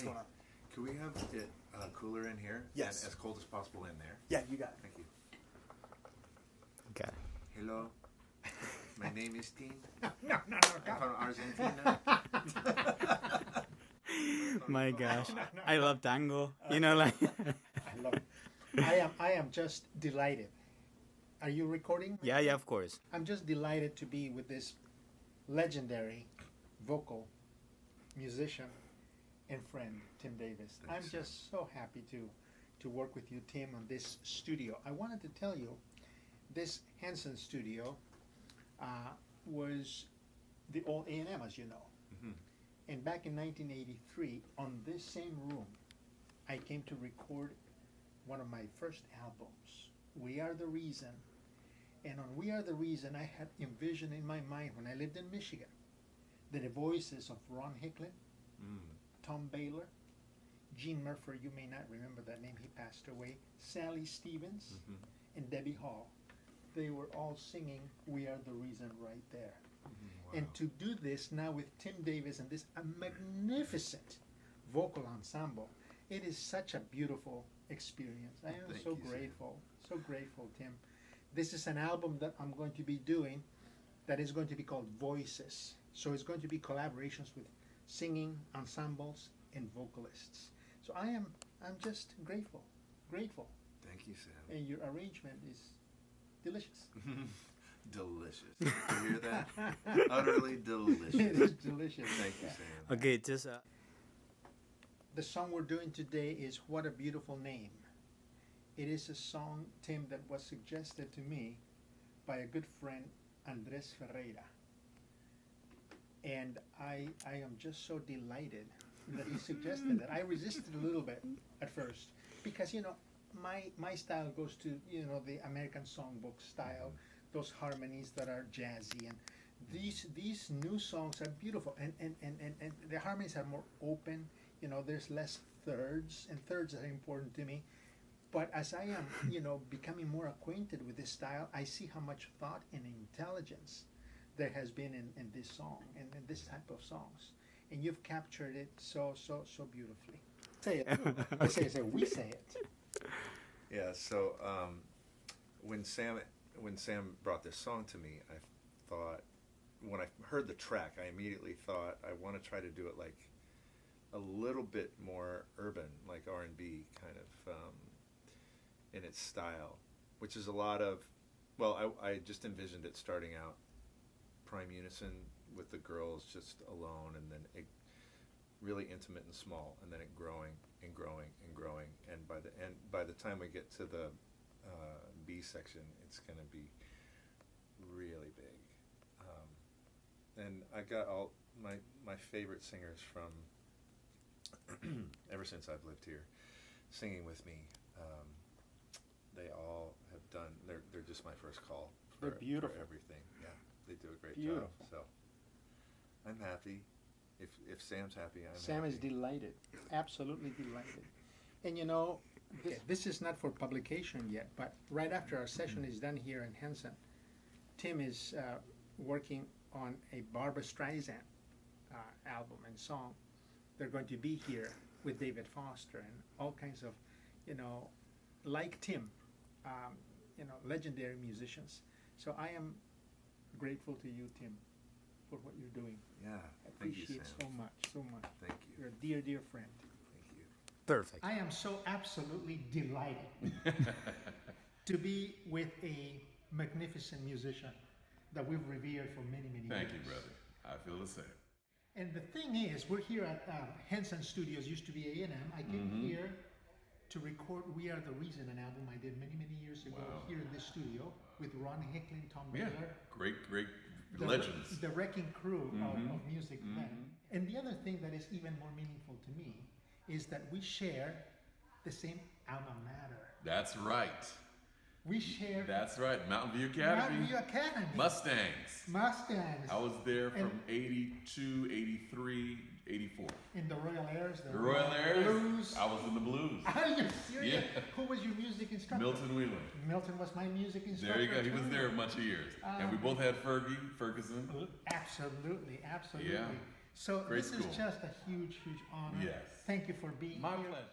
What's going on? Can we have it cooler in here? Yes. And as cold as possible in there. Yeah, you got it. Thank you. Okay. Hello. My name is Tim. No. I'm from Argentina. My gosh. I love tango. Like. I love it. I am just delighted. Are you recording? Yeah, of course. I'm just delighted to be with this legendary vocal musician and friend, Tim Davis. Thanks. I'm just so happy to work with you, Tim, on this studio. I wanted to tell you, this Hanson studio was the old A&M, as you know. Mm-hmm. And back in 1983, on this same room, I came to record one of my first albums, We Are the Reason. And on We Are the Reason, I had envisioned in my mind when I lived in Michigan that the voices of Ron Hicklin, Tom Baylor, Gene Murphy, you may not remember that name, he passed away, Sally Stevens, and Debbie Hall. They were all singing We Are the Reason right there. Wow. And to do this now with Tim Davis and this magnificent vocal ensemble, it is such a beautiful experience. I am Thank so you, grateful, Tim. This is an album that I'm going to be doing that is going to be called Voices. So it's going to be collaborations with singing ensembles and vocalists. So I'm just grateful. Thank you, Sam. And your arrangement is delicious. Delicious. You hear that? Utterly delicious. It is delicious. Thank you, Sam. Okay, just The song we're doing today is What a Beautiful Name. It is a song, Tim, that was suggested to me by a good friend, Andres Ferreira. And I am just so delighted that he suggested that. I resisted a little bit at first because, my style goes to, the American songbook style, those harmonies that are jazzy. And these new songs are beautiful. And the harmonies are more open. There's less thirds, and thirds are important to me. But as I am, becoming more acquainted with this style, I see how much thought and intelligence there has been in this song and in this type of songs. And you've captured it so beautifully. Say it. I say we say it. Yeah, so when Sam brought this song to me, I thought, when I heard the track, I immediately thought, I want to try to do it like a little bit more urban, like R&B kind of in its style, which is a lot of, I just envisioned it starting out prime unison with the girls just alone, and then it really intimate and small, and then it growing and growing and growing, and by the time we get to the B section, it's going to be really big. And I got all my favorite singers from ever since I've lived here singing with me. They all have done. They're just my first call for, They're beautiful. for everything. Yeah, they do a great Beautiful. job. So I'm happy. If Sam's happy, I'm Sam happy. is delighted, absolutely delighted. And this is not for publication yet, but right after our session is done here in Hanson, Tim is working on a Barbra Streisand album and song. They're going to be here with David Foster and all kinds of, like Tim, legendary musicians. So I am grateful to you, Tim, for what you're doing. Yeah, I thank you, appreciate Sam. so much. Thank you. You're a dear friend. Thank you. perfect. I am so absolutely delighted to be with a magnificent musician that we've revered for many years. Thank you, brother. I feel the same. And the thing is, we're here at Hanson Studios, used to be A&M. I came here to record We Are the Reason, an album I did many years ago here in this studio with Ron Hicklin, Tom Yeah, Baylor. great The- legends. The wrecking crew of music then. And the other thing that is even more meaningful to me is that we share the same alma mater. That's right. We share That's right. Mountain View Academy. Mountain View Academy. Mustangs. Mustangs. I was there from And- 82, 83, 84. In the Royal Airs. The Royal Airs. Blues. I was in the blues. Are you serious? Yeah. Who was your music instructor? Milton Wheeler. Milton was my music instructor. There you go. He was too. there a bunch of years. And we both had Ferguson. Absolutely. Yeah. So Great this school. is just a huge, huge honor. Yes. Thank you for being My here. pleasure.